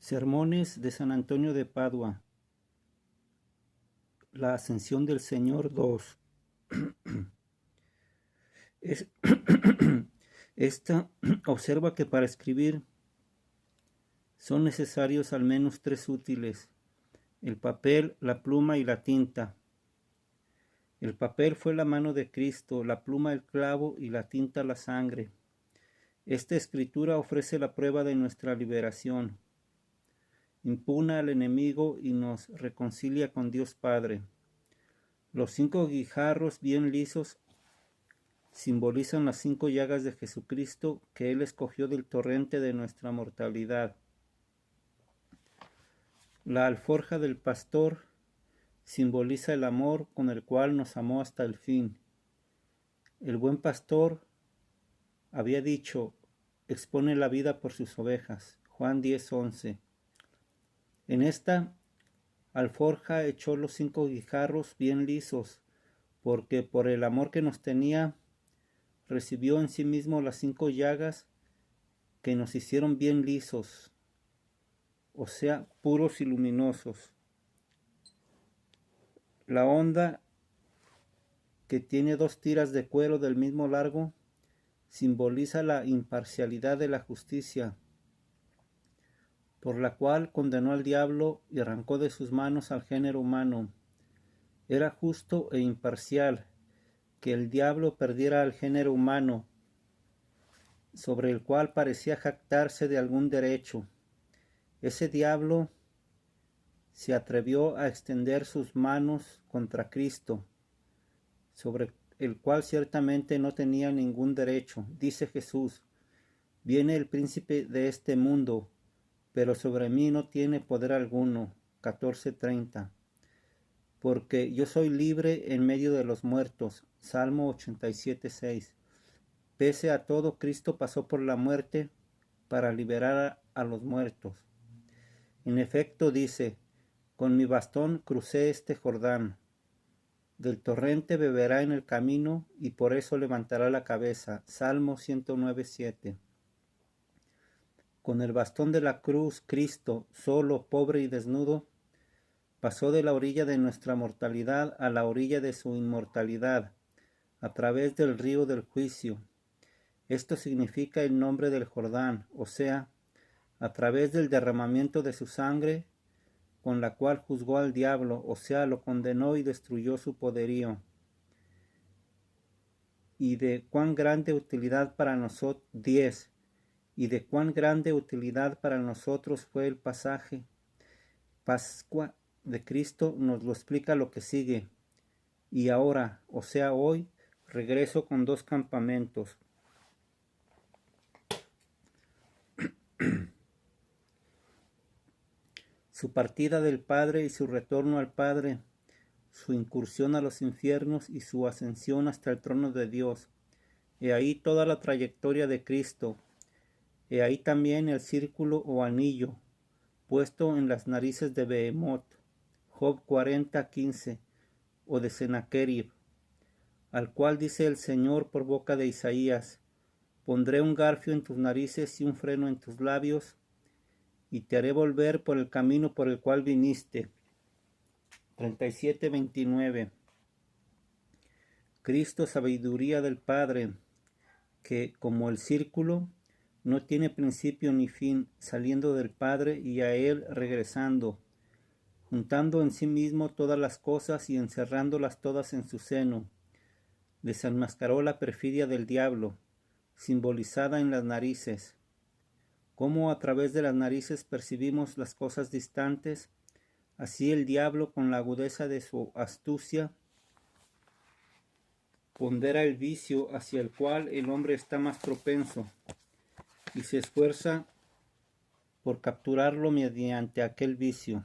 Sermones de San Antonio de Padua. La Ascensión del Señor 2. Esta observa que para escribir son necesarios al menos 3 útiles: el papel, la pluma y la tinta. El papel fue la mano de Cristo, la pluma el clavo y la tinta la sangre. Esta escritura ofrece la prueba de nuestra liberación. Impugna al enemigo y nos reconcilia con Dios Padre. Los 5 guijarros bien lisos simbolizan las 5 llagas de Jesucristo que Él escogió del torrente de nuestra mortalidad. La alforja del pastor simboliza el amor con el cual nos amó hasta el fin. El buen pastor había dicho: expone la vida por sus ovejas. Juan 10:11. En esta alforja echó los 5 guijarros bien lisos, porque por el amor que nos tenía, recibió en sí mismo las 5 llagas que nos hicieron bien lisos, o sea, puros y luminosos. La honda, que tiene 2 tiras de cuero del mismo largo, simboliza la imparcialidad de la justicia, por la cual condenó al diablo y arrancó de sus manos al género humano. Era justo e imparcial que el diablo perdiera al género humano, sobre el cual parecía jactarse de algún derecho. Ese diablo se atrevió a extender sus manos contra Cristo, sobre el cual ciertamente no tenía ningún derecho. Dice Jesús: viene el príncipe de este mundo, pero sobre mí no tiene poder alguno. 14:30. Porque yo soy libre en medio de los muertos. Salmo 87:6. Pese a todo, Cristo pasó por la muerte para liberar a los muertos. En efecto dice: con mi bastón crucé este Jordán. Del torrente beberá en el camino y por eso levantará la cabeza. Salmo 109:7. Con el bastón de la cruz, Cristo, solo, pobre y desnudo, pasó de la orilla de nuestra mortalidad a la orilla de su inmortalidad, a través del río del juicio. Esto significa el nombre del Jordán, o sea, a través del derramamiento de su sangre, con la cual juzgó al diablo, o sea, lo condenó y destruyó su poderío. Y de cuán grande utilidad para nosotros, 10, y de cuán grande utilidad para nosotros fue el pasaje Pascua de Cristo, nos lo explica lo que sigue. Y ahora, o sea, hoy, regreso con 2 campamentos. Su partida del Padre y su retorno al Padre, su incursión a los infiernos y su ascensión hasta el trono de Dios. He ahí toda la trayectoria de Cristo. He ahí también el círculo o anillo puesto en las narices de Behemoth, Job 40:15, o de Sennacherib, al cual dice el Señor por boca de Isaías: pondré un garfio en tus narices y un freno en tus labios, y te haré volver por el camino por el cual viniste. 37:29. Cristo, sabiduría del Padre, que, como el círculo, no tiene principio ni fin, saliendo del Padre y a Él regresando, juntando en sí mismo todas las cosas y encerrándolas todas en su seno, desenmascaró la perfidia del diablo, simbolizada en las narices. Como a través de las narices percibimos las cosas distantes, así el diablo, con la agudeza de su astucia, pondera el vicio hacia el cual el hombre está más propenso y se esfuerza por capturarlo mediante aquel vicio.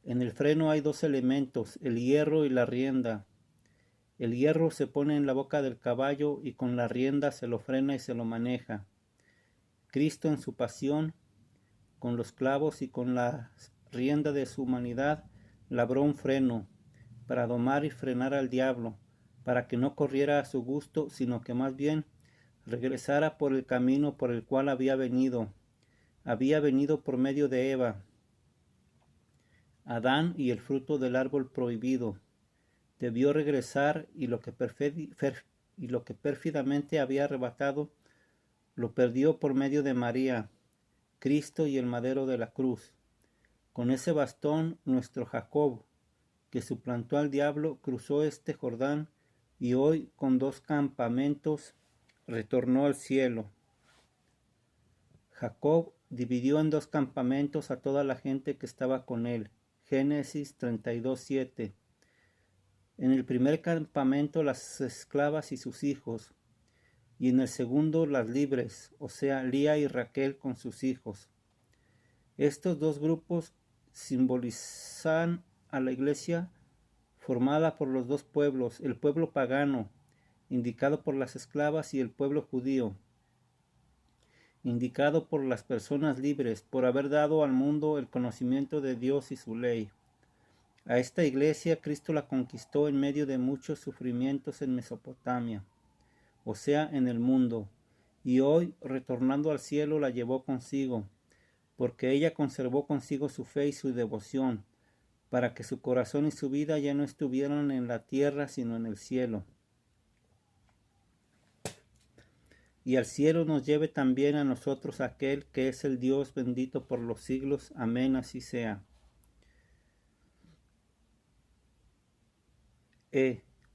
En el freno hay 2 elementos, el hierro y la rienda. El hierro se pone en la boca del caballo y con la rienda se lo frena y se lo maneja. Cristo, en su pasión, con los clavos y con la rienda de su humanidad, labró un freno para domar y frenar al diablo, para que no corriera a su gusto, sino que más bien regresara por el camino por el cual había venido, había venido por medio de Eva, Adán y el fruto del árbol prohibido. Debió regresar y lo que pérfidamente había arrebatado lo perdió por medio de María, Cristo y el madero de la cruz. Con ese bastón nuestro Jacob, que suplantó al diablo, cruzó este Jordán y hoy con 2 campamentos retornó al cielo. Jacob dividió en 2 campamentos a toda la gente que estaba con él. Génesis 32:7. En el primer campamento las esclavas y sus hijos, y en el segundo las libres, o sea, Lía y Raquel con sus hijos. Estos 2 grupos simbolizan a la iglesia formada por los 2 pueblos, el pueblo pagano, indicado por las esclavas, y el pueblo judío, indicado por las personas libres, por haber dado al mundo el conocimiento de Dios y su ley. A esta iglesia Cristo la conquistó en medio de muchos sufrimientos en Mesopotamia, o sea, en el mundo, y hoy, retornando al cielo, la llevó consigo, porque ella conservó consigo su fe y su devoción, para que su corazón y su vida ya no estuvieran en la tierra, sino en el cielo. Y al cielo nos lleve también a nosotros aquel que es el Dios bendito por los siglos. Amén, así sea.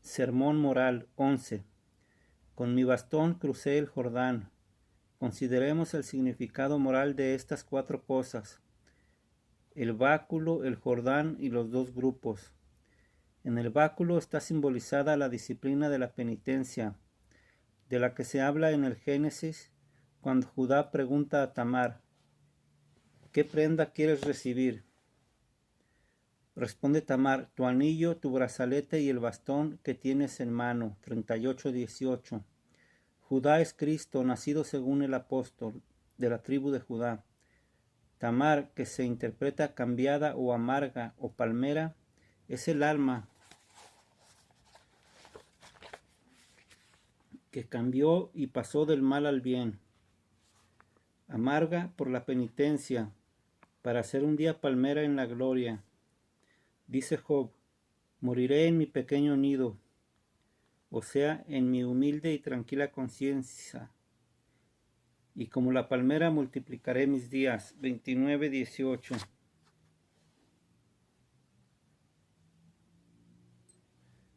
Sermón moral 11. Con mi bastón crucé el Jordán. Consideremos el significado moral de estas 4 cosas: el báculo, el Jordán y los 2 grupos. En el báculo está simbolizada la disciplina de la penitencia, de la que se habla en el Génesis, cuando Judá pregunta a Tamar: ¿qué prenda quieres recibir? Responde Tamar: tu anillo, tu brazalete y el bastón que tienes en mano. 38:18. Judá es Cristo, nacido según el apóstol, de la tribu de Judá. Tamar, que se interpreta cambiada o amarga o palmera, es el alma que cambió y pasó del mal al bien. Amarga por la penitencia, para ser un día palmera en la gloria. Dice Job: moriré en mi pequeño nido, o sea, en mi humilde y tranquila conciencia, y como la palmera multiplicaré mis días. 29:18.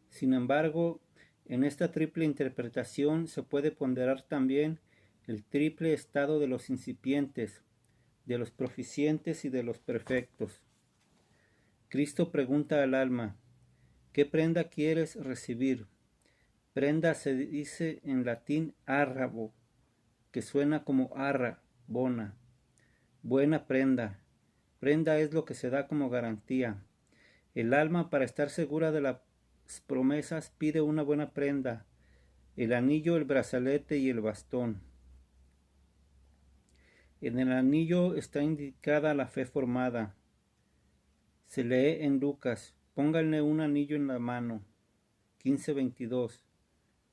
Sin embargo, en esta triple interpretación se puede ponderar también el triple estado de los incipientes, de los proficientes y de los perfectos. Cristo pregunta al alma: ¿qué prenda quieres recibir? Prenda se dice en latín árrabo, que suena como arra, bona. Buena prenda. Prenda es lo que se da como garantía. El alma, para estar segura de las promesas, pide una buena prenda: el anillo, el brazalete y el bastón. En el anillo está indicada la fe formada. Se lee en Lucas: pónganle un anillo en la mano. 15:22.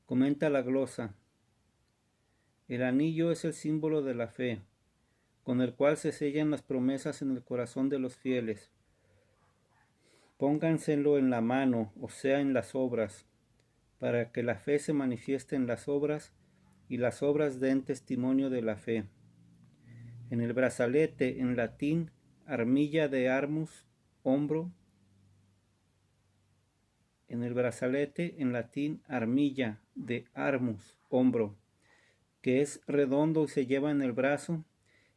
Comenta la glosa: el anillo es el símbolo de la fe, con el cual se sellan las promesas en el corazón de los fieles. Pónganselo en la mano, o sea, en las obras, para que la fe se manifieste en las obras y las obras den testimonio de la fe. En el brazalete, en latín, armilla de armus, hombro. En el brazalete, en latín, armilla de armus, hombro, que es redondo y se lleva en el brazo,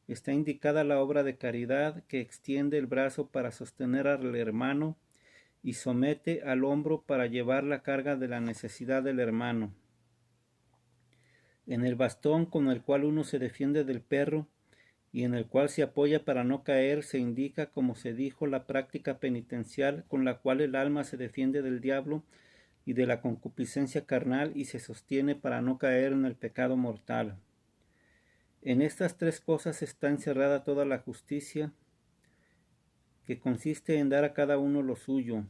está indicada la obra de caridad que extiende el brazo para sostener al hermano y somete al hombro para llevar la carga de la necesidad del hermano. En el bastón con el cual uno se defiende del perro y en el cual se apoya para no caer, se indica, como se dijo, la práctica penitencial con la cual el alma se defiende del diablo y de la concupiscencia carnal y se sostiene para no caer en el pecado mortal. En estas 3 cosas está encerrada toda la justicia, que consiste en dar a cada uno lo suyo: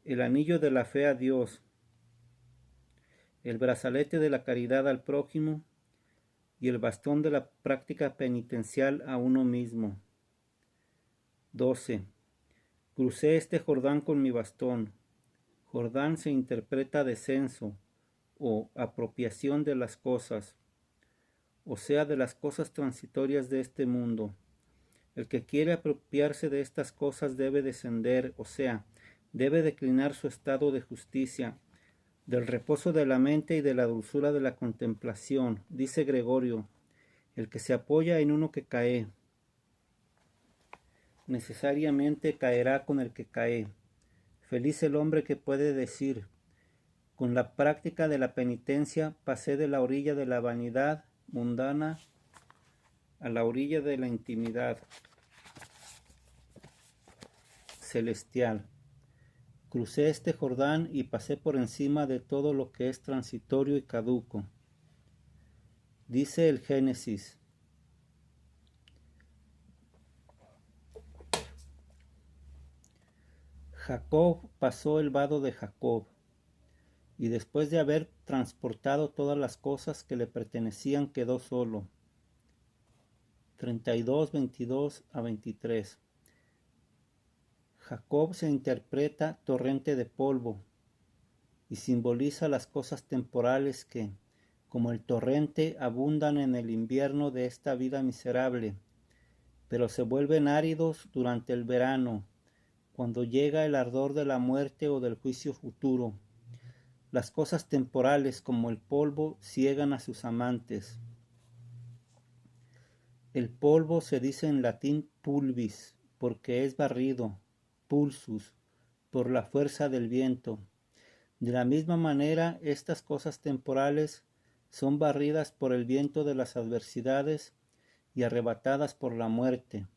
el anillo de la fe a Dios, el brazalete de la caridad al prójimo y el bastón de la práctica penitencial a uno mismo. 12. Crucé este Jordán con mi bastón. Jordán se interpreta descenso o apropiación de las cosas, o sea, de las cosas transitorias de este mundo. El que quiere apropiarse de estas cosas debe descender, o sea, debe declinar su estado de justicia, del reposo de la mente y de la dulzura de la contemplación. Dice Gregorio, el que se apoya en uno que cae, necesariamente caerá con el que cae. Feliz el hombre que puede decir, con la práctica de la penitencia pasé de la orilla de la vanidad mundana a la orilla de la intimidad celestial. Crucé este Jordán y pasé por encima de todo lo que es transitorio y caduco. Dice el Génesis. Jacob pasó el vado de Jacob, y después de haber transportado todas las cosas que le pertenecían, quedó solo. 32, 22 a 23. Jacob se interpreta torrente de polvo y simboliza las cosas temporales que, como el torrente, abundan en el invierno de esta vida miserable, pero se vuelven áridos durante el verano, cuando llega el ardor de la muerte o del juicio futuro. Las cosas temporales, como el polvo, ciegan a sus amantes. El polvo se dice en latín pulvis, porque es barrido, pulsus, por la fuerza del viento. De la misma manera, estas cosas temporales son barridas por el viento de las adversidades y arrebatadas por la muerte.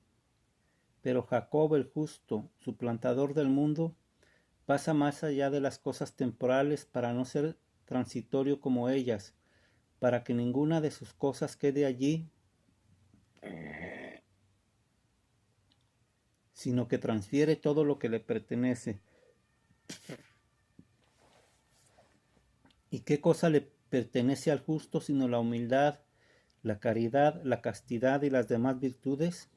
Pero Jacob el justo, suplantador del mundo, pasa más allá de las cosas temporales para no ser transitorio como ellas, para que ninguna de sus cosas quede allí, sino que transfiere todo lo que le pertenece. ¿Y qué cosa le pertenece al justo sino la humildad, la caridad, la castidad y las demás virtudes?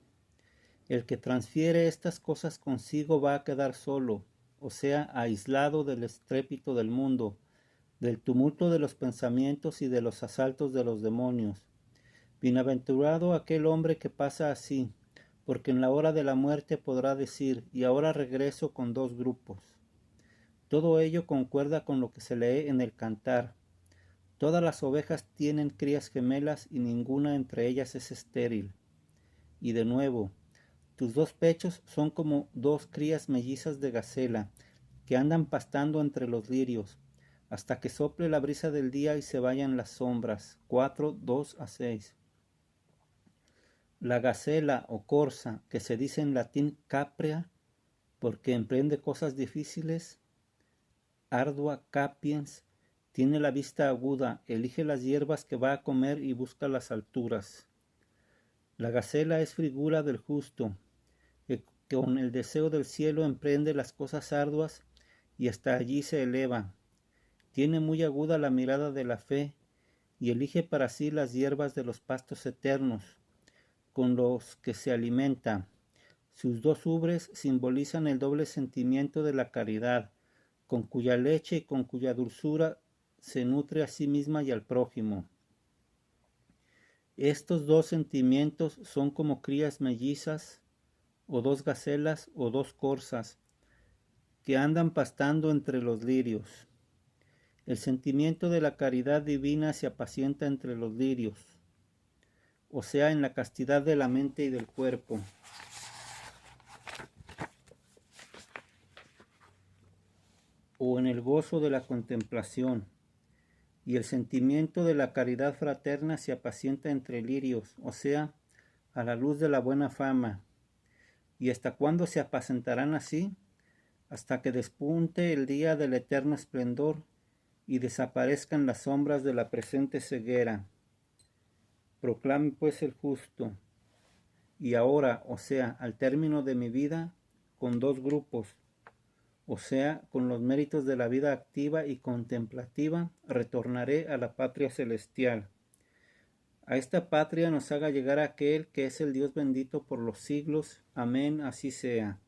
El que transfiere estas cosas consigo va a quedar solo, o sea, aislado del estrépito del mundo, del tumulto de los pensamientos y de los asaltos de los demonios. Bienaventurado aquel hombre que pasa así, porque en la hora de la muerte podrá decir, y ahora regreso con dos grupos. Todo ello concuerda con lo que se lee en el Cantar. Todas las ovejas tienen crías gemelas y ninguna entre ellas es estéril. Y de nuevo, tus dos pechos son como dos crías mellizas de gacela, que andan pastando entre los lirios, hasta que sople la brisa del día y se vayan las sombras. 4, 2 a 6. La gacela o corza, que se dice en latín caprea, porque emprende cosas difíciles, ardua capiens, tiene la vista aguda, elige las hierbas que va a comer y busca las alturas. La gacela es figura del justo, que con el deseo del cielo emprende las cosas arduas y hasta allí se eleva. Tiene muy aguda la mirada de la fe y elige para sí las hierbas de los pastos eternos, con los que se alimenta. Sus dos ubres simbolizan el doble sentimiento de la caridad, con cuya leche y con cuya dulzura se nutre a sí misma y al prójimo. Estos dos sentimientos son como crías mellizas, o dos gacelas, o dos corzas, que andan pastando entre los lirios. El sentimiento de la caridad divina se apacienta entre los lirios, o sea, en la castidad de la mente y del cuerpo. O en el gozo de la contemplación, y el sentimiento de la caridad fraterna se apacienta entre lirios, o sea, a la luz de la buena fama. ¿Y hasta cuándo se apacentarán así? Hasta que despunte el día del eterno esplendor y desaparezcan las sombras de la presente ceguera. Proclame pues el justo, y ahora, o sea, al término de mi vida, con dos grupos, o sea, con los méritos de la vida activa y contemplativa, retornaré a la patria celestial. A esta patria nos haga llegar aquel que es el Dios bendito por los siglos. Amén, así sea.